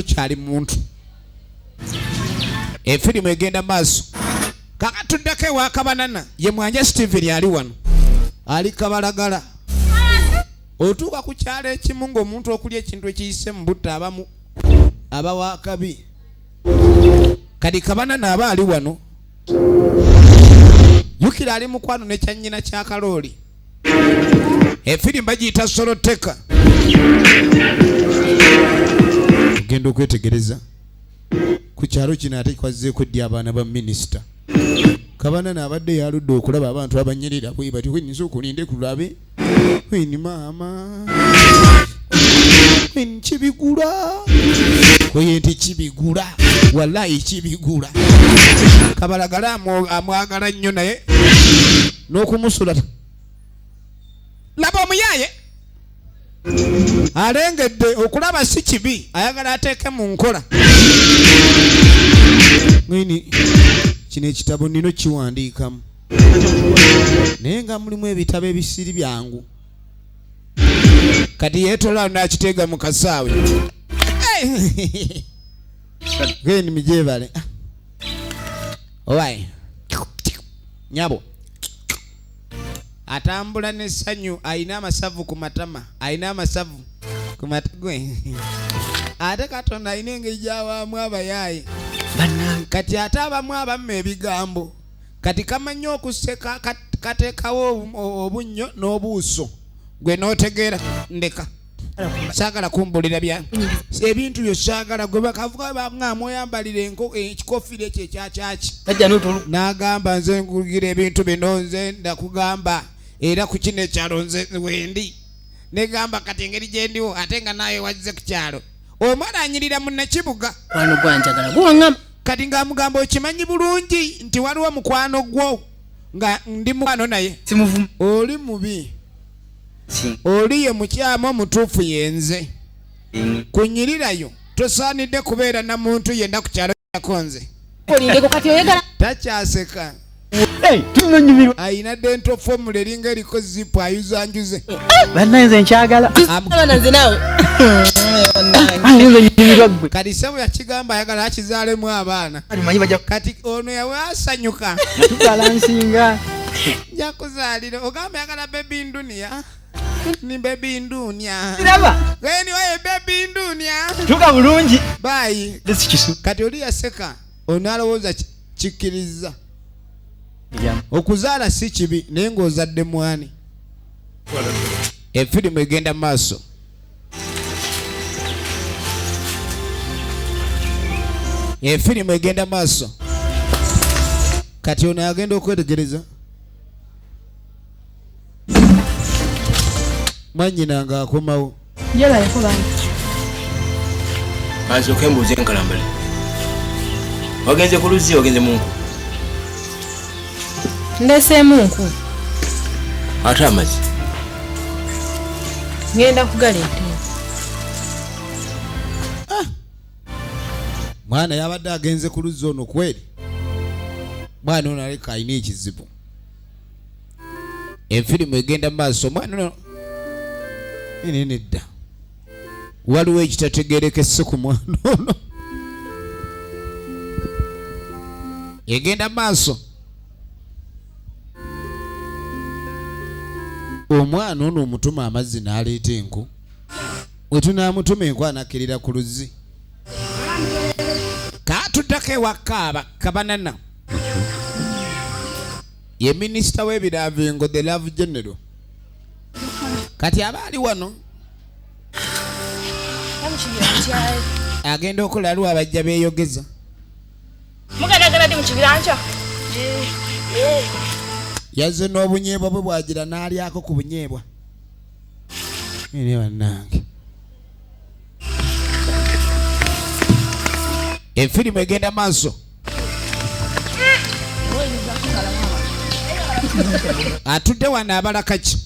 kyali muntu. Efirimu egenda maaso. Kakatuddako ewa Kabanana ye Mwanja Steven yali wano. Ali Kabalagala. Otuuka ku kyalo ekimu ng'omuntu okulya ekintu ekiyise mu butta abamu abawa akabi. Kati Kabanana aba ali wano. Yukira ali mukwano ne kyannyina kya Kalooli. Efirimu bagiyita Soloteka. Tugenda okwetegereza ku kyalo kino ate kwazzeeko ddi abaana ba minisita. Kabanana abadde yaludde okulaba abantu abanyirira bwe bati kwenyiza okulinde kulabe kweni maama kweni kibigula kwe nti kibigula wallahi kibigula. Kabalagala amwagala nnyo naye n'okumusula laba omuyaye alengedde okulaba si kibi ayagala ateeke mu nkola. Mwini kino ekitabo nino kiwandiikamu naye nga mulimu ebitabo ebisiri byangu. Kati yeetolao nakiteega mu kasaawe geni mijebale owaye nyabo atambula n'essanyu ayina amasavu ku matama ayina amasavu ku matagwe ate Katonda ayina engeri gy'awaamu abayaaye. Kati ate abamu abamu ebigambo kati kamanyi okuseka kateekawo obunnyo n'obuuso gwe n'otegeera ndeka saagala kumbulira bya ebintu byo saagala gwe bakavuga bamwambalira ekikofira ekyo ekyakyaki n'agamba nze nkugira ebintu bino nze ndakugamba era ku kino ekyalo nze wendi negamba kati engeri gyendiwo ate nga nawe wazze ku kyalo omwana anyirira munnakibuga wano gwanjagala guwaŋŋama. Kati ng'amugamba okimanyi bulungi nti waliwo mukwano gwo nga ndi mukwano naye oli mubi oli ye mukyama omutuufu yenze kunyirirayo tosaanidde kubeera na muntu yenda ku kyalo yakonze takyaseka ayina dental formula eringa eriko zipu ayuzanjuze bannanze nkyagala kati sebo yakigamba ayagala akizaalemu abaana kati ono yawasanyuka tubalansinga jakuzaalira ogamba yagala bebi ndunia ni bebi ndunia geni oye bebi ndunia tuka bulungi bayi kati oli yaseka ono alowooza kikkiriza okuzaala si kibi naye ng'ozadde mwani. Efirimu egenda maaso. Efirimu egenda maaso. Kati ono agenda okwetegereza mwannyina nga akomawo asooke mbuuze enkalambale wagenze ku luzzi wagenze munku ndeseemu nku ate amazzi ngenda kugaleeta. mwana yabadde agenze ku luzzi ono kweri mwana ono aleka alina ekizibu. Efirimu egenda maaso mwana ono nedda waliwo ekitategeerekese ku mwana ono egenda maaso. Omwana ono omutuma amazzi n'aleeta enku we tunaamutuma enku anakkirira ku luzzi. Kaatuddako ewaka Kabanana ye minisita w'ebiravingo the love general kati aba ali wano agenda okulaliwo abajja beeyogeza yazze n'obunyeebwa bwe bwagira n'alyako ku bunyeebwa ine bannange. Efirimu egenda maaso. Atudde wano abalaka ki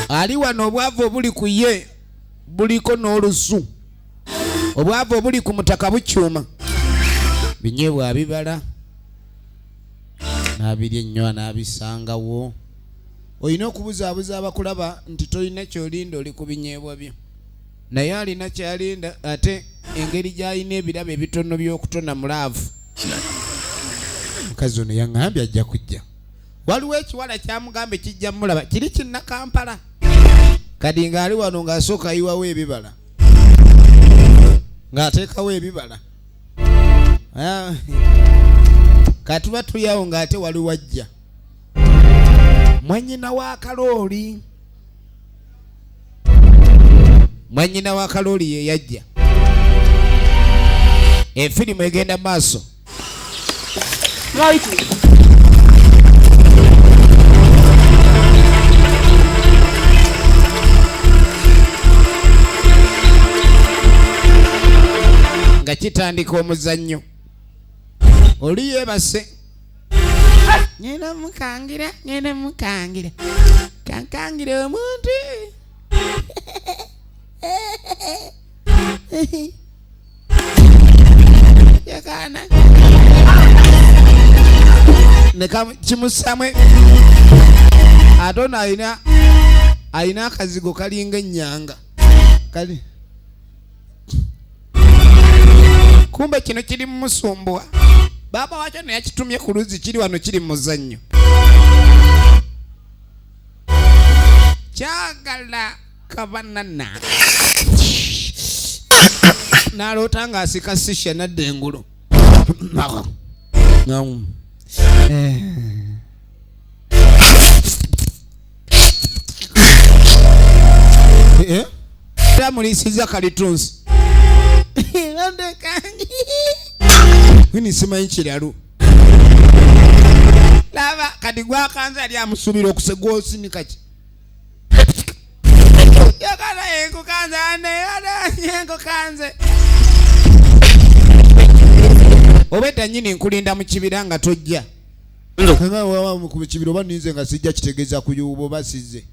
ali wano obwavu obuli ku ye buliko n'olusu obwavu obuli ku mutaka bukyuma binyeebwa abibala n'abirya ennyo n'abisangawo oyina okubuzaabuza abakulaba nti tolina kyolinda oli ku binyeebwa byo naye alina kyalinda ate engeri gy'alina ebirabo ebitono by'okutona mulaavu mukazi ono yaŋŋambye ajja kujja waliwo ekiwala kyamugambe kijja mulaba kiri kinna Kampala kadi ng'ali wano ng'asooka ayiwawo ebibala ng'ateekawo ebibala katuba tuyawo ng'ate wali wajja mwanyina wa Kalooli mwanyina wa Kalooli ye yajja efirimu egenda maaso nga kitandika omuzannyo oli yeebase ngenda mukangira kankangire omuntu yakana kimusamwe atona ayina akazigo kalinga ennyanga kali kumbe kino kiri mumusumbuwa baba wakyo neyakitumye ku luzi kiri wano kiri muzannyo kyagala kabanana naloota ng'asika sisha nadda engulu tamulisiza kalitunsi simanyi kiralu laba kati gwakanze ali amusubira okusegwa osinikaki yakala yenkukanze yenkukanze obedda nyini nkulinda mu kibira nga tojja mu kibira oba ninze nga sijja kitegeeza kuyuuba oba sizze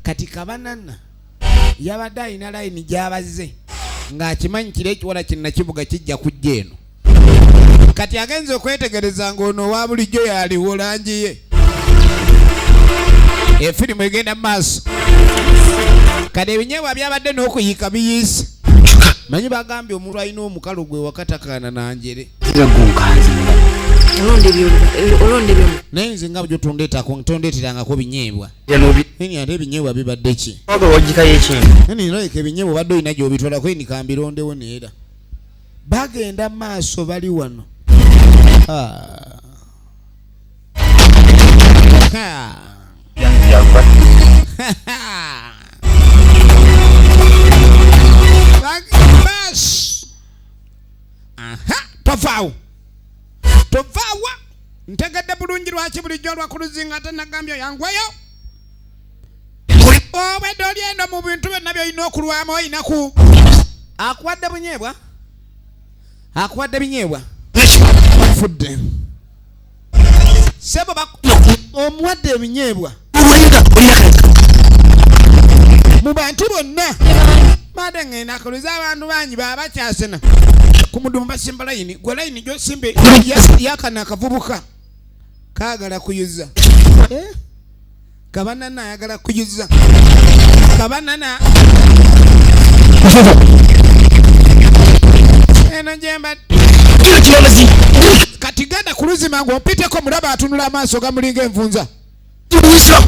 kati kabanana yabadde alina layini gy'abazze ng'akimanyi kiri ekiwala kinna kivuga kijja kujja eno kati agenze okwetegereza ng'ono owa bulijjo yaliwo langi ye efirimu egenda mu maaso kati ebinyeebwa byabadde n'okuyiika biyiise manyi bagambye omuntu alina omukalo gwe wakatakaana nanjere naye nze nga bjo tondeeterangako binyeebwa eni ate ebinyeebwa bibadde ki eni noleka ebinyeebwa obadde olina gy'obitwalako eni kambirondewo neera bagenda maaso bali wano tovaawa ntegedde bulungi lwaki bulijjo olwakuluzinga ate nagambye yangweyo obwedde olyendo mu bintu byonna byolina okulwamu oyinaku akuwadde bunyeebwa akuwadde binyeebwa fudde sebo omuwadde ebinyeebwa mu bantu bonna made ngenda kuluza abantu bangi baba bakyasena ku mudumu basimba layini gwe layini gyosimbe yakana akavubuka kaagala kuyuza kabanana ayagala kuyuza kabanana eno jemba kati genda kuluzima ng'opiteko mulaba atunula amaaso gamulinga envunza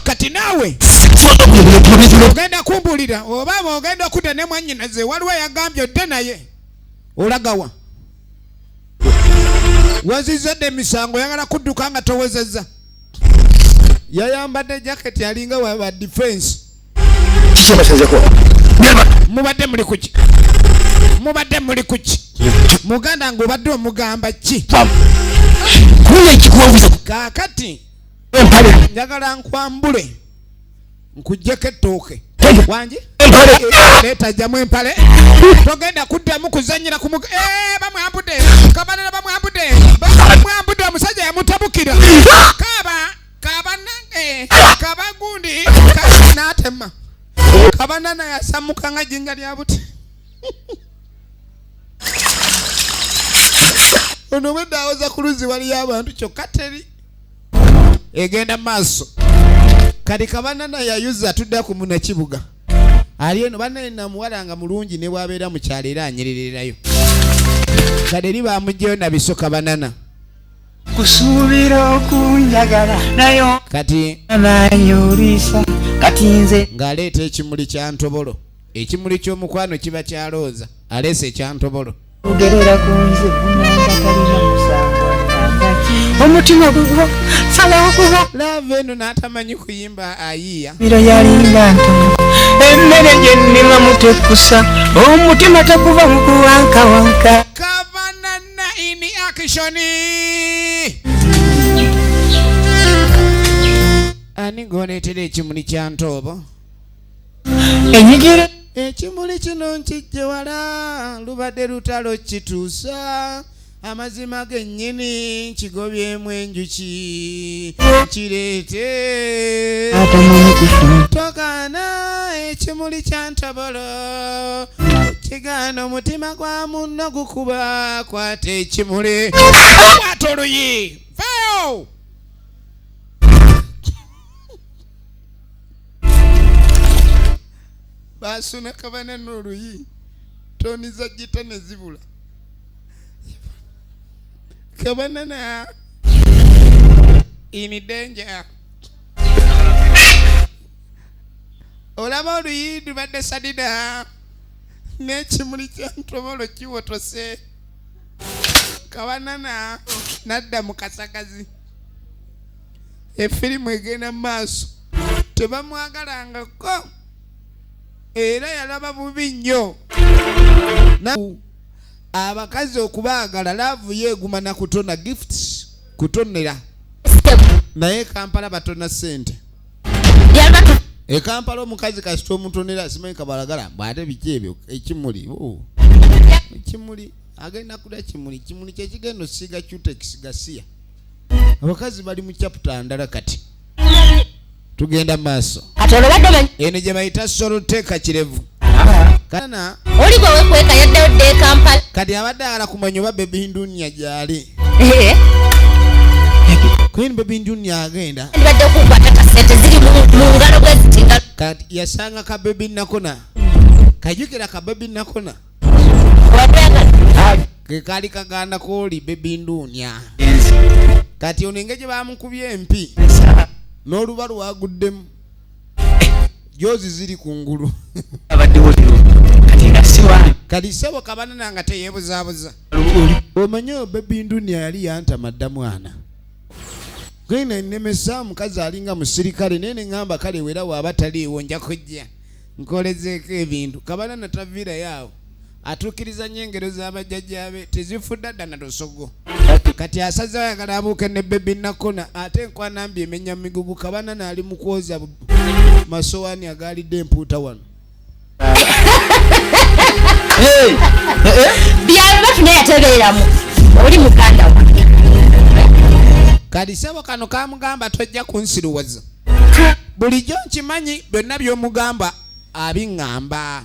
kati naawe ogenda kumbulira oba ogenda okudda ne mwannyinaze waliwo yagambye odde naye olagawa wazizadde emisango yagala kudduka nga towezezza yayambadde jaketi alinga wa defense mubadde muli kuki muganda ng'obadde omugamba ki kaakati njagala nkwambule nkujjeko ettooke wangi leeta jjamu empale togenda kuddamu kuzanyira bamwambudde kabanana bamwambudde omusajja yamutabukira kabagundi n'atema kabanana yasammuka nga jjinja lya buti ono bwedde awoza ku luzzi waliyo abantu kyokka teri egenda maaso kati Kabanana yayuza tudda ku Munakibuga ali eno banne namuwala nga mulungi ne bwabeera mu kyalo era anyerererayo kade eri bamugyeyo na biso Kabanana kusuubira okunjagala nayo kati nayulisa kati nze ng'aleeta ekimuli kya ntobolo ekimuli ky'omukwano kiba kyalooza aleese ekya ntobolo ogerera ku nze bunanga kalina musango omutima gugwo salawo kuba lava eno n'atamanyi kuyimba ayiiya miro yalinga ntono emmere gye nnima mutekusa omutima teguva mu kuwankawanka Kabanana in action ani ng'oleetera ekimuli kya ntobo enyigire ekimuli kino nkijje wala lubadde lutalo kituusa amazima gennyini kigobyemu enjuki kireete atamanyi kufuna tokaana ekimuli kya ntobolo kigaana omutima gwa munno gukuba kwata ekimuli kwata oluyi vayo basuna Kabanana oluyi toni za gita ne zibula Kabanana in danger olaba oluyi lubadde sadida n'ekimuli kya ntobolo kiwotose Kabanana nadda mu kasakazi efirimu egenda mu maaso tebamwagalangako era yalaba bubi nnyo abakazi okubaagala laavu yeeguma na kutona gifts kutonera naye Kampala batona ssente Kampala omukazi kasita omutonera simanyi kabalagala bw'ate biki ebyo ekimuli ekimuli agenda kulya kimuli kyekigenda osiiga cutex gasiya abakazi bali mu chapter ndala kati tugenda maaso eno gye bayita Solteika Kirevu kana oli gwe wekweka yadde Kampala kati abadde agala kumanya oba Baby Ndunya gyali Queen Baby Ndunya agenda ndibadde okukwata kasente ziri mu ngalo bwe zitinga kati yasanga ka Baby Nakona kajukira ka Baby Nakona ke kali kaganda kooli Baby Ndunya kati ono engeri gye bamukubye empi n'oluba lwaguddemu jozi ziri kungulu kati sebo Kabanana nga teyeebuzaabuza omanyi Baby Ndunya yali yantama mwana gwena nnemesa mukazi alinga musirikale naye neŋŋamba kale wera waaba taliiwo nja kujja nkolezeeko ebintu Kabanana taviirayo awo atuukiriza nnyo engero z'abajjajjaabe tezifudda dda na lusogo kati asazewo ayagala abuuke ne Baby Nakona ate nkwanambi emenya migugu Kabanana ali mu kwoza masowaani agaalidde empuuta wano byali bafuna yatebeeramu oli muganda wa kati sebo kano kamugamba tojja kunsiruwaza bulijjo nkimanyi byonna by'omugamba abiŋŋamba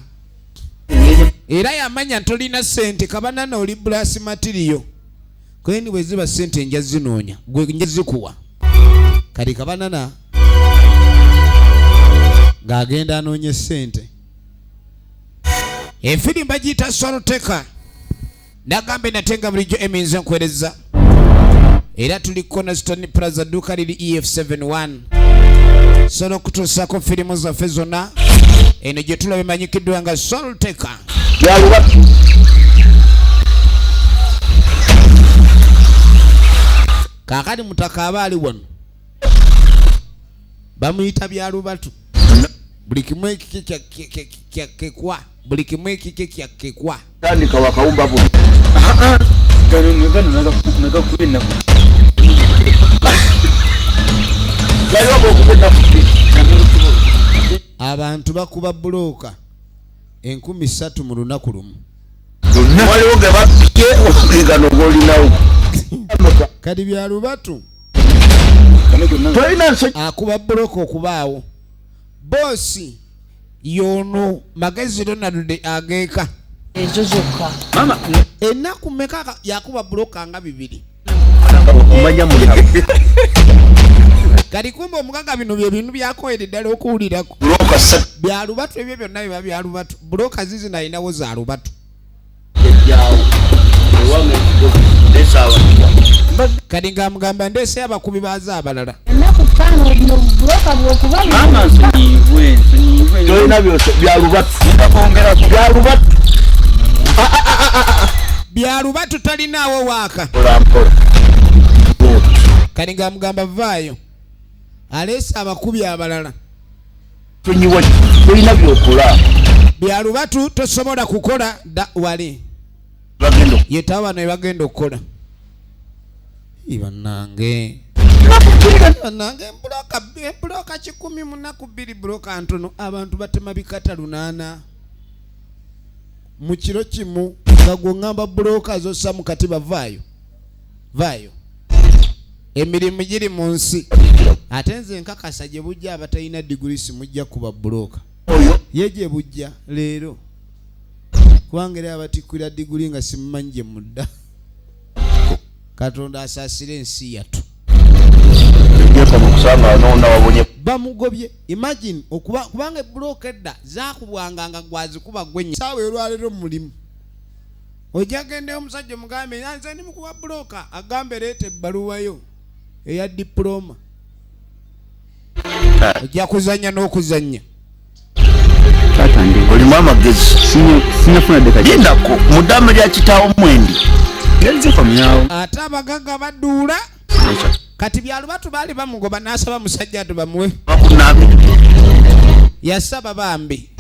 era yamanya ntolina ssente Kabanana oli brass material kweni bwe ziba ssente nja zinoonya gwe nja zikuwa kati Kabanana ng'agenda anoonye ssente efirimba giyita Solteika nagambe natenga bulijjo eminze nkwereza era tuli Cornerstone Plaza duuka liri EF71 sono kutuusako firimu zaffe zonna eno gye tulaba emanyikiddwa nga Solteika kaakati mutaka aba ali wano bamuyita byalubatu buli kimu ekike kyakekwa buli kimu ekike kyakekwa tandika wakawumba buno abantu bakuba bulooka 3,000 mu lunaku lumu waliwo ge bappye okugano gw'olinawo kati byalubatu tolina nsonyi akuba bulooka okubaawo boosi yono magezi Ronald ageeka ezo zokka ennaku mmeka yakuba bulooka nga 2 okumanya muli kati kumbe omugaga bino bye bintu byakoere ddala okuwulirako buloka sa byalubatu ebyo byonna biba byalubatu buloka zizi nalinawo za lubatu ejjaawo ewange nesawa kati ngamugamba ndeese abakubi baza abalala ennaku ttaano bino buloka bwokuba tolina byose byalubatu byalubatu byalubatu talinaawo waaka olampola kati ngamugamba vaayo aleese abakubi abalala tonyiwa tolina byokola byalubatu tosobola kukola wali bagenda yetawo bano ebagenda okukola bannange buloka 100 mu nnaku 2 buloka ntono abantu batema bikata 8 mu kiro kimu nga gwoŋŋamba buloka zossa mu kati vaayo emirimu giri mu nsi ate nze nkakasa gye bujja abatalina digulisi mujja kuba buloka ye gye bujja leero kubanga era abatikkira diguli nga simumanyi gye mudda katonda asaasire ensi yattu bamugobye imagine kubanga ebuloka edda zakubwanga nga gwazikuba gwenye saawa olwaleero mulimu ojja gendeyo omusajja omugambe nze ndi mukuba buloka agambe leeta ebbaluwayo eya diploma ojja kuzanya n'okuzanya olimu amagezi yendako mu ddamba lya kitaawo mwendi ate abagaga baduula kati byalubatu baali bamugoba n'asaba musajja ati bamuwe yasaba bambi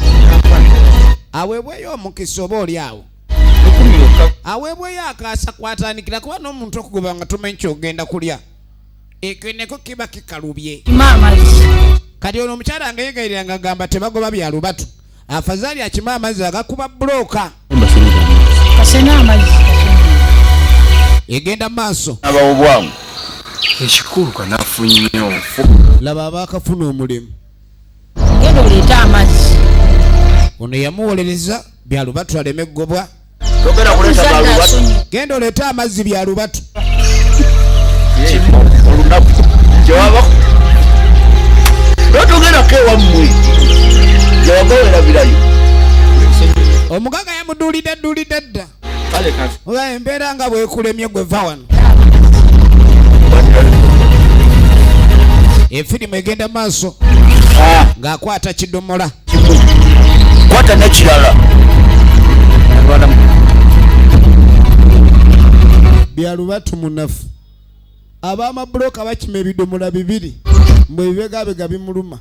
aweebweyo omukisa oba oli awo aweebweyo akaasa kwatandikira kuba n'omuntu okugoba nga tomanyi kyogenda kulya ekeneko kiba kikalubye kati ono omukyala nga yeegayirira nga agamba tebagoba byalubatu afazaali akima amazzi agakuba buloka egenda mu maaso abawo bwamu ekikulu kanafunye ofu laba abaakafuna omulimu genda oleeta amazzi ono yamuwolereza byalubatu aleme ggobwa togenda kuleeta byalubatu genda oleeta amazzi byalubatu olunaku gyewaba totogerako ewammwe gyewaba werabirayo omugaga yamuduulidde dda oba embeera nga bwekulemye gweva wano efirimu egenda maaso ng'akwata kidomola kwata nekirala byalubatu munafu ab'amabuloka bakima ebidomola 2 mbwe bibegabega bimuluma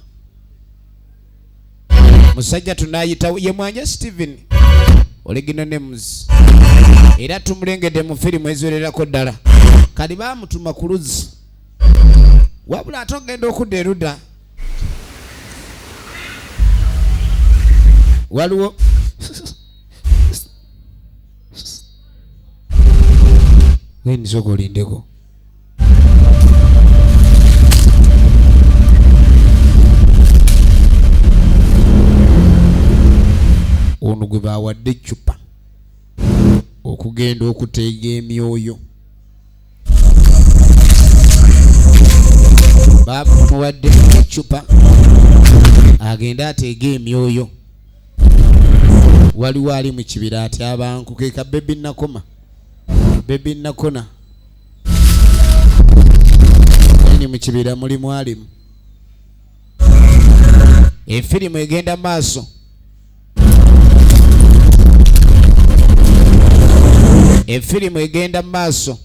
musajja tunayitawo ye mwanja Steven olegino nemuzi era tumulengedde mu firimu eziwererako ddala kali baamutuma ku luzzi wabula ate ogenda okudda erudda waliwo wendizoga olindeko ono gwe bawadde eccupa okugenda okuteega emyoyo bamuwadde eccupa agenda ateega emyoyo waliwo ali mu kibira ati abantu keka bebi nakona ni mu kibira mulimu alimu efirimu egenda maaso efirimu egenda maaso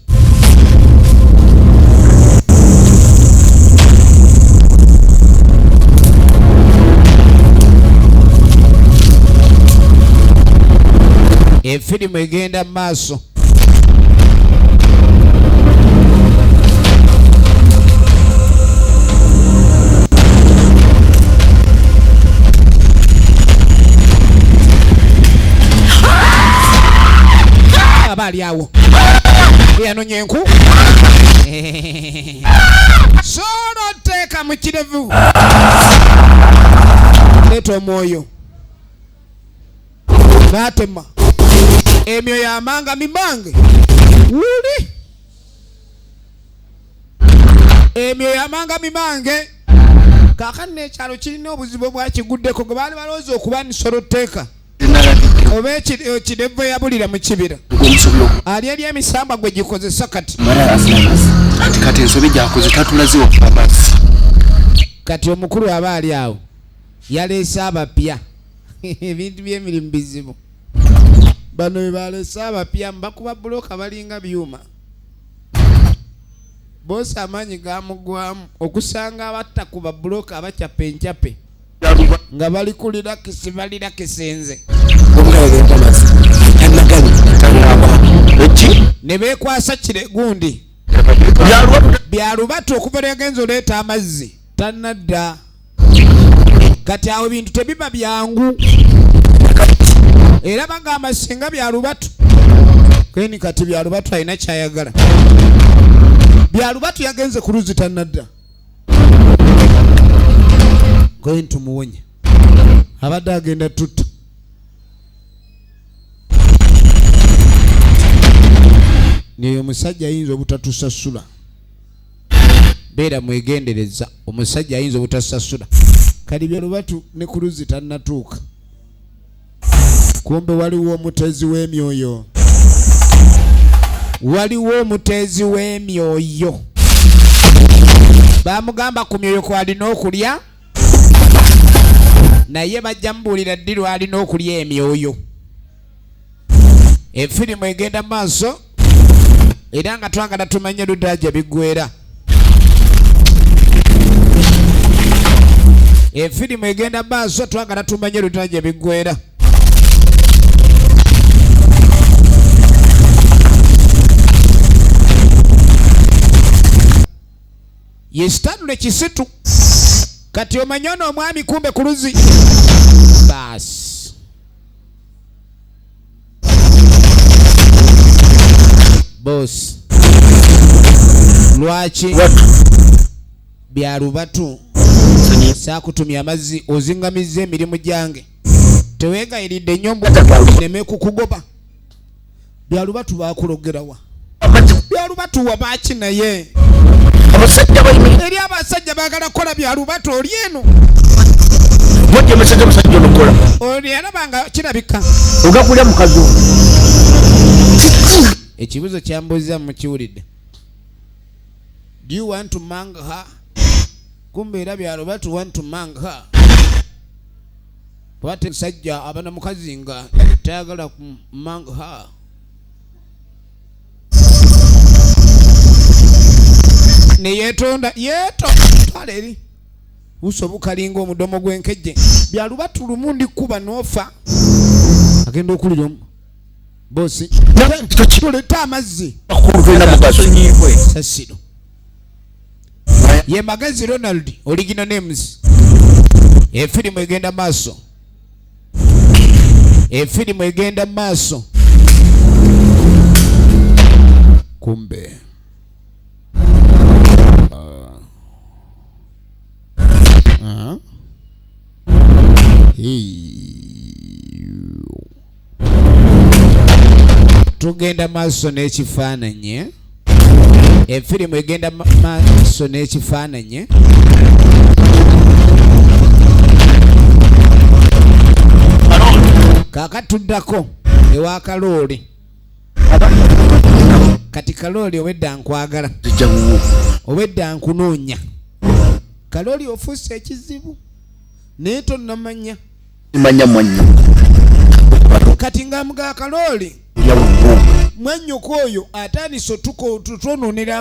efirimu egenda maaso abali awo yanonye enku solo teeka mu kirevu leeta omwoyo n'atema emyoyo amanga mimange wuli emyo yamanga mimange kakane ekyalo kirina obuzibu bwakiguddeko gwe baali balowooza okuba nsolo tteeka oba ekidevu eyabulira mu kibira ali eri emisamba gwe gikozesa kati kati ensobi gyakoze tatulaze okuba amazzi kati omukulu aba ali awo yaleese abapya ebintu by'emirimu bizibu bano bwe baleese abapya mbakuba buloka balinga byuma boosi amaanyi gamugwamu okusanga abatta ku babuloka abacyapa encape nga bali kulirakisi balirakisenze ne beekwasa kire gundi byalubatu okuva lyagenza oleeta amazzi tannadda kati awo bintu tebiba byangu era bagamba singa byalubatu keni kati byalubatu alina kyayagala byalubatu yagenze ku luzzi tannadda kweni tumuwonye abadde agenda tutta neyo omusajja ayinza obutatusasula beera mwegendereza omusajja ayinza obutasasula kali byalubatu ne ku luzzi tannatuuka kumbe waliwo omutezi w'emyoyo waliwo omuteezi w'emyoyo bamugamba ku myoyo kwalina okulya naye bajja mubuulira ddi lwalina okulya emyoyo efirimu egenda maaso era nga twagala tumanye luddaja biggwera efirimu egenda maaso twagala tumanye luddaja biggwera yesitanule kisitu kati omanye ono omwami kumbe ku luzzi baasi bosi lwaki byalubatu saakutumya amazzi ozingamiza emirimu gyange teweegayiridde nnyombo neme kukugoba byalubatu bakulogerawa byalubatu wabaki naye eri abasajja baagala kukola byalubatu oli eno oli alabanga kirabika ogakulya mukazi ekibuzo kyambuuza mukiwulidde do you want to mang her kumbe era byalubatu want to mang her bwate musajja abana mukazi nga tayagala ku mang her neyetonda yeto twaleri usobukalinga omudomo gw'enkejje byalubatu lumu ndikuba n'ofa agenda okulira omu bosi tuleta amazzi sasiro ye magezi Ronald original names efirimu egenda maaso efirimu egenda maaso kumbe tugenda maaso n'ekifaananyi efirimu egenda maaso n'ekifaananyi kakatuddako ewa kalooli kati kalooli obwedda nkwagala obwedda nkunoonya kalooli ofuuse ekizibu naye tonnamanya kati nga mga kalooli mwannyoko oyo atandise tutwonoonera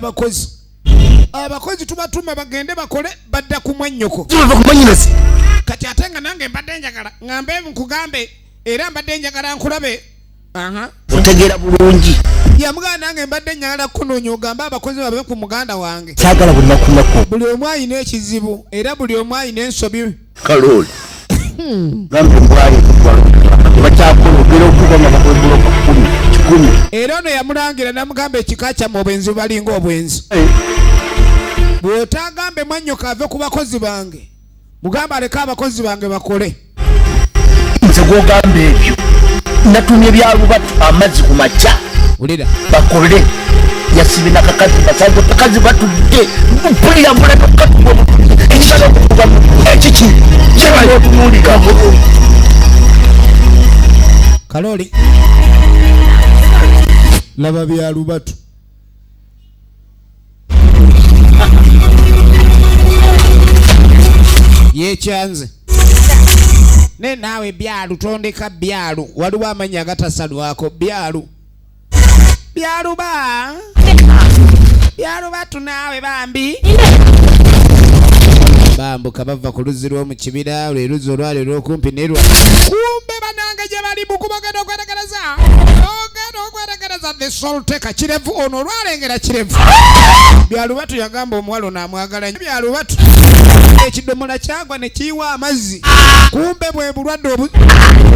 abakozi tubatuma bagende bakole badda ku mwannyoko kati ate nga nange mbadde njagala ngambe nkugambe era mbadde njagala nkulabe otegeera bulungi yamugamba nange mbadde njagala kunoonya ogambe abakozi babe ku muganda wange kyagala buli nakunako buli omu alina ekizibu era buli omu alina ensobi kalooli gambe mbwayo tebakyakola ogera okuba nga bakozibuloka 10 era ono yamulangira namugamba ekika kyamu obwenzi balinga obwenzi bw'otaagambe mwannyoko ave ku bakozi bange mugamba aleke abakozi bange bakole nze gwogamba ebyo natumye byalubatu amazzi ku makya ulira bakole yasibina kakazi basanze kakazi batudde mpulira muleka katuwa ekitalo kuvuga ekiki kyebali otumulika Kaloli laba bya Lubatu yekyanze ne naawe byalu tondeka byalu waliwo amanya agatasalwako byalu Byalu naawe bambi bambuka bava ku luzzi lw'omu kibira lwe luzzi olwaleero okumpi nerwa kumbe banange gye bali mukubagenda okwetegereza the soul teka kirevu ono olwalengera kirevu Byalubatu yagamba omuwalo n'amwagala nnyo Byalubatu ekidomola kyagwa ne kiyiwa amazzi kumbe bwe bulwadde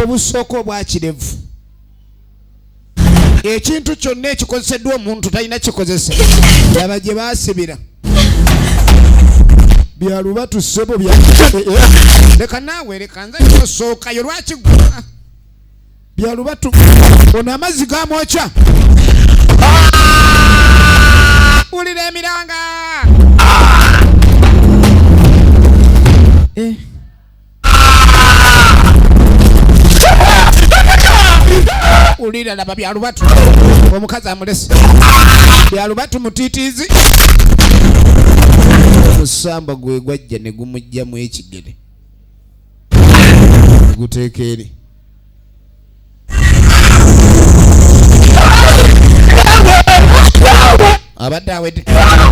obusooka obwa kirevu ekintu kyonna ekikozeseddwa omuntu talina kikozese yaba gye baasibira Byalubatu ssebo leka naawe leka nze kyosookayo lwakigwa Byalubatu ono amazzi gamwokya ulira emiranga ulira laba Byalubatu omukazi amulese Byalubatu mutiitiizi omusamba gwe gwajja ne gumugjamu ekigere guteeka eri abadde awedde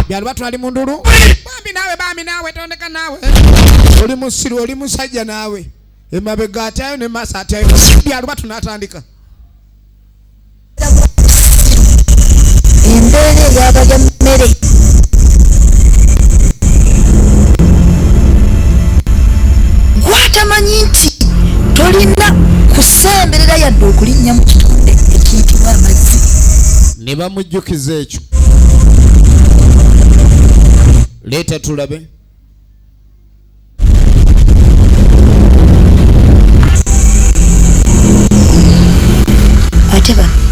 Byalubatu ali mu ndulu bambi naawe tondeka naawe oli musiru oli musajja naawe emabega atyayo ne maaso atyayo Byalubatu n'atandika embeera eyabalya mmere gwatamanyi nti tolina kusemberera yadde okulinnya mu kitonde ekiyitibwa amazzi ne bamujjukiza ekyo leeta tulabe ate bano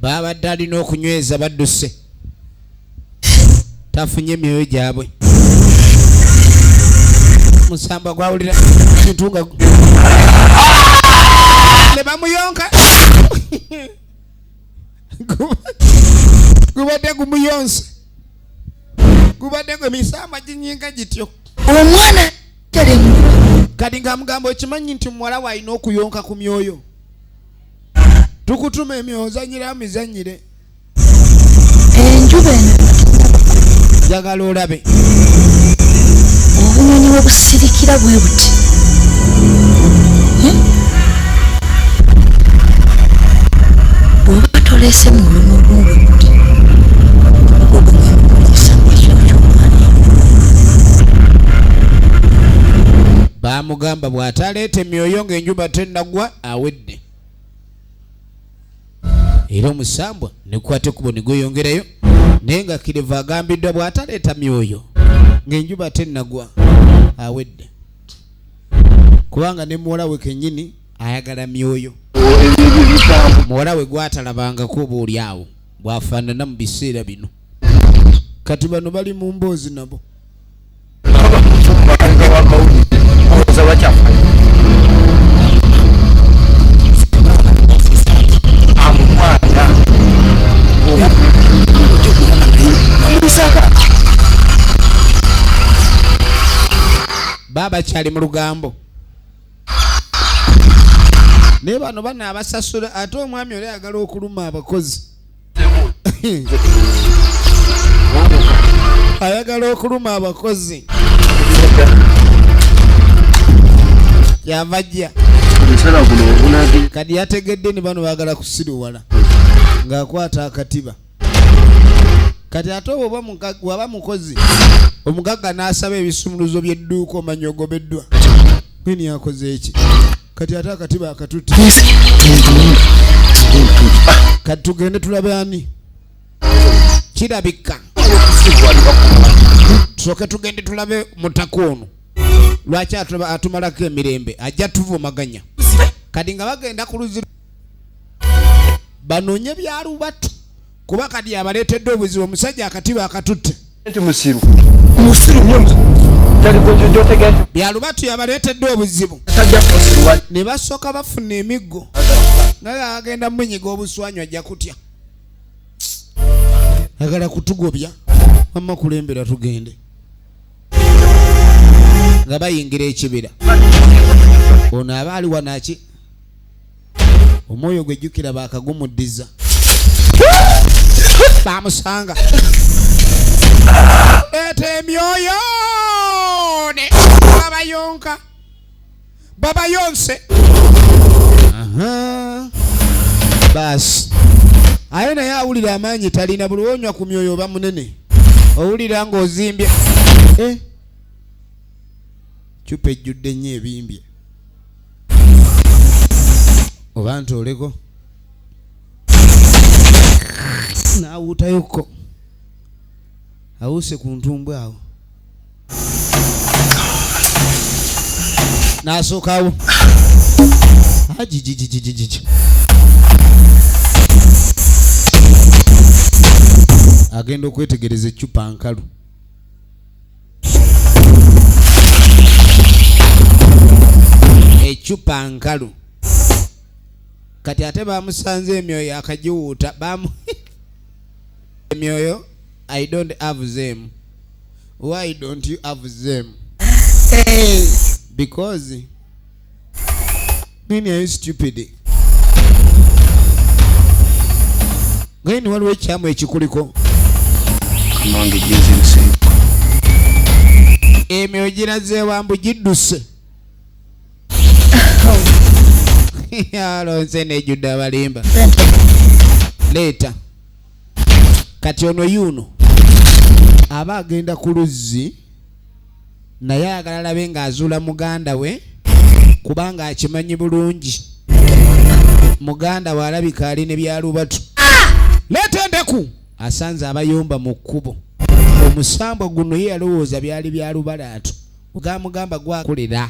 babadde alina okunyweza badduse tafunye emyoyo gyabwe musamba gwawulira kintu nga ne bamuyonka gubadde gumuyonse gubadde gwe misamba ginyinga gityo omwana teremu kati ng'amugamba okimanyi nti muwala we alina okuyonka ku myoyo tukutuma emyoyo zanyira mizanyire enjuba eno njagala olabe obunyonyi bwe busirikira bwe buti bw'oba tolese mu lumu lwobwe buti bamugamba bw'ataleeta emyoyo ng'enjuba tennagwa awedde era omusambwa nekwate kubo negweyongerayo naye nga Kireva agambiddwa bw'ataleeta myoyo ng'enjuba tennagwa awedde kubanga ne muwala we kennyini ayagala myoyo muwala we gwatalabangako oba oli awo bwafaanana mu biseera bino kati bano bali mu mboozi nabo baba kyali mu lugambo naye bano bana abasasula ate omwami oli ayagala okuluma abakozi ayagala okuluma abakozi yava jja kati yategedde ni bano baagala kusiruwala ng'akwata akatiba kati ate waba mukozi omugagga n'asaba ebisumuluzo by'edduuka omanya ogobeddwa kwini yakoze eki kati ate akatiba akatutte kati tugende tulabe ani kirabika tusooke tugende tulabe mutaka ono lwaki atumalako emirembe ajja tuvumaganya kadi nga bagenda ku luziro banoonye byalubatu kuba kadi abaleetedde obuzibu omusajja akatiba akatutte musiru byalubatu yabaleetedde obuzibu ne basooka bafuna emiggo naye agenda munyiga obuswanyu ajja kutya agala kutugobya wamma kulembera tugende nga bayingira ekibira ono aba ali wanaki omwoyo gwejjukira bakagumuddiza bamusanga leeta emyoyo ne babayonka babayonse basi aye naye awulira amaanyi talina buli wonywa ku myoyo oba munene owulira ng'ozimbye cupa ejjudde nnyo ebimbye oba ntooleko naawuutayokko awuse ku ntumbwe awo n'asookawo ajijijijijiji agenda okwetegereza eccupa nkalu eccupa nkalu kati ate bamusanze emyoyo akagiwuuta emyoyo I don't have them. Why don't you have them? Because nini are you stupid? Ngani waliwo ekyamu ekikuliko kamange jinsi emyoyo giraze wambu gidduse alonse nejjudde abalimba leeta kati ono yuno aba agenda ku luzzi naye ayagala alabe ng'azuula muganda we kubanga akimanyi bulungi muganda we alabika ali ne byalubatu leeta endeku asanze abayomba mu kkubo omusambwa guno ye yalowooza byali byalubalaatu ogamugamba gwakolera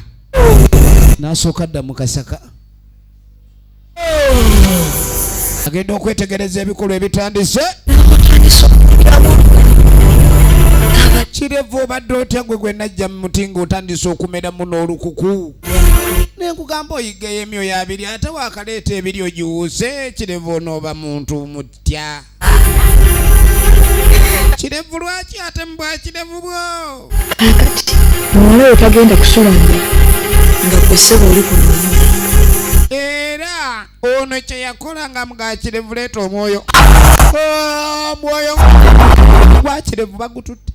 n'asooka dda mu kasaka agenda okwetegereza ebikolwa ebitandise kirevu obadde otya gwe gwe najja mu muti ng'otandise okumera muno olukuku nenkugamba oyigeyo emyoyo abiri ate wakaleeta ebiri ogiwuuse kirevu onooba muntu mutya kirevu lwaki ate mbwa kirevu bwo muwala we tagenda kusolanira nga kweseba oli kunonya era ono kye yakola nga mga kirevu leeta omwoyo omwoyo gwa kirevu bagututte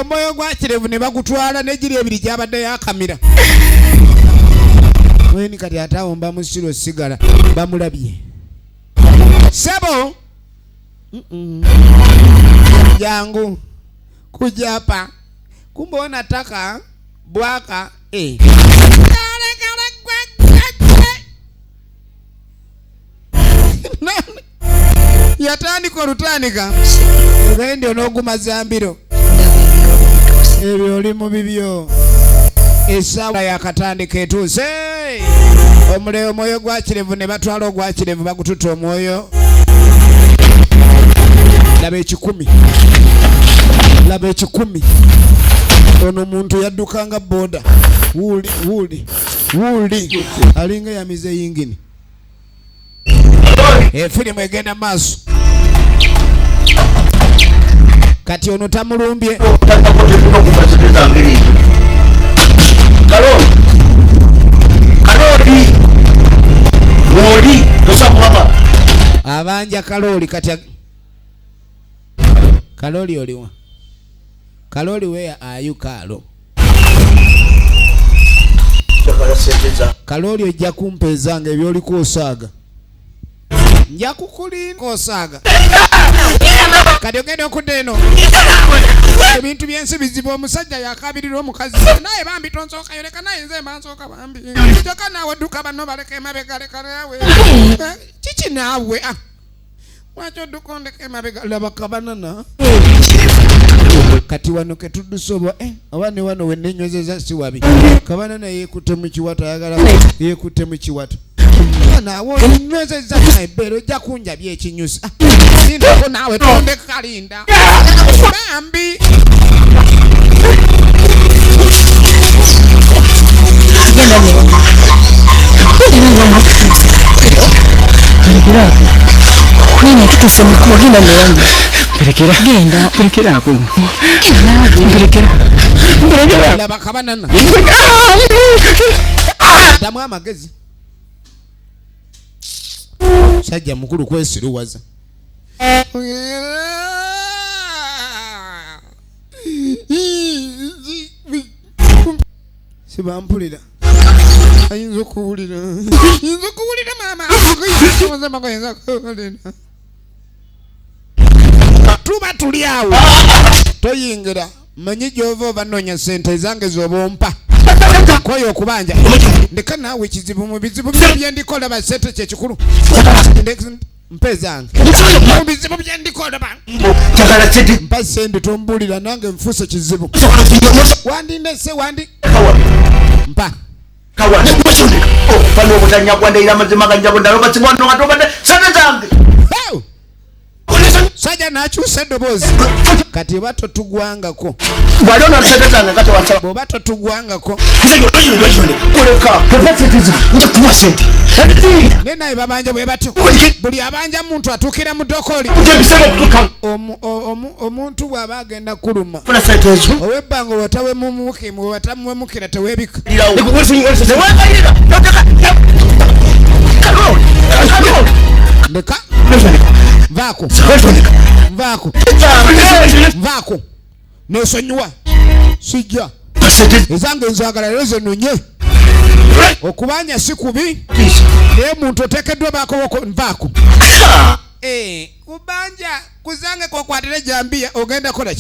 omwoyo gwa kirevu ne bagutwala negiri ebiri gyabadde yakamira weni kati atawomba musiro sigala bamulabye sebo jangu kujapa kumbe onataka bwaka yatandika olutandika ogende onoguma zambiro ebyo oli mu bibyo essaawa yakatandika etuuse omuleyo omwoyo gwa kirevu ne batwala ogwa kirevu bagututa omwoyo laba ekikumi laba ekikumi ono omuntu yaddukanga boda wuuli alinga yamize yingini efirimu egenda maaso kati ono tamulumbye abanja kaloli kati kaloli oliwa kaloli where are you kalo kaloli ojja kumpeezanga ebyoliko osaaga nja kukulinda osaaga kati ogenda okudda eno ebintu byensi bizibu omusajja yakabirira omukazi naye bambi tonsookayo leka naye nze bansooka bambi joka naawe odduka banno baleka emabega leka naawe kiki naawe lwaki odduka ondeka emabega laba kabanana kati wano ketudusoba abane wano wenenywezeza si wabi kabana na yekutte mu kiwato ayagala yekutte mu kiwato naawe nywezeza ebero ja kunja byekinyusi sindako naawe tonde kalinda bambi Nini tutuse mkuu genda newangu perekera genda perekera ako perekera la bakabana na damu amagezi sajja mukulu kwesiruwaza sibampulira ayinza okuwulira mama tuba tuli awo toyingira manyi gyova obanoonya sente zange z'obompa koyo okubanja ndeka naawe ekizibu mu bizibu byendikola basente kyekikulu mpe zange mu bizibu byendikola mpa sente tombulira nange nfuuse kizibu wandindese mpa pano obutanya kwandayira amazima ganjabo ndalo batsibwano katobade sante zange sajja nakyusa eddoboozi kati bato tugwangako bwaliona sante zange kati wansaba bwoba totugwangako kuleka pepasetiza ntakuwa sente ne naye babanja bwe batyo buli abanja muntu atuukira mu dokoli omuntu bw'aba agenda kuluma ow'ebbanga watamuwemukira teweebika ndeka nvaako nosonyiwa sijja ezange nzagala lero zenonye okubanya si kubi naye muntu oteekeddwa baakowoko nvaako kubanja kuzange kokwatire jambiya ogenda kola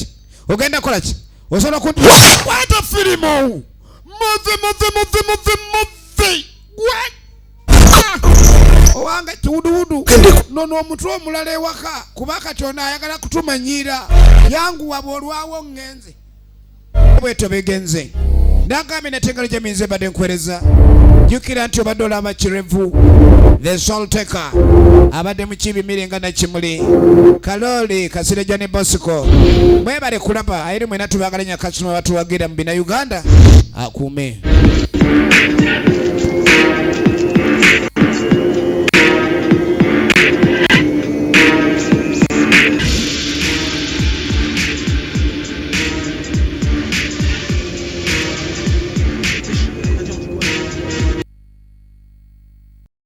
ki osobola kwata firimu muzi owange kiwuduwudu nono omutwe omulala ewaka kuba kati ono ayagala kutumanyira yanguwa bwolwawo ngenze bweto begenze ndagambye netengalo gyeminze badde nkwereza jjukira nti obadde olaba kirevu the soul taker abadde mu kibi miringa na kimuli kaloli kasirejja ne bosco mwebale kulaba ayiri mwena tubagala nya kasuma batuwagira mu bina Uganda akuume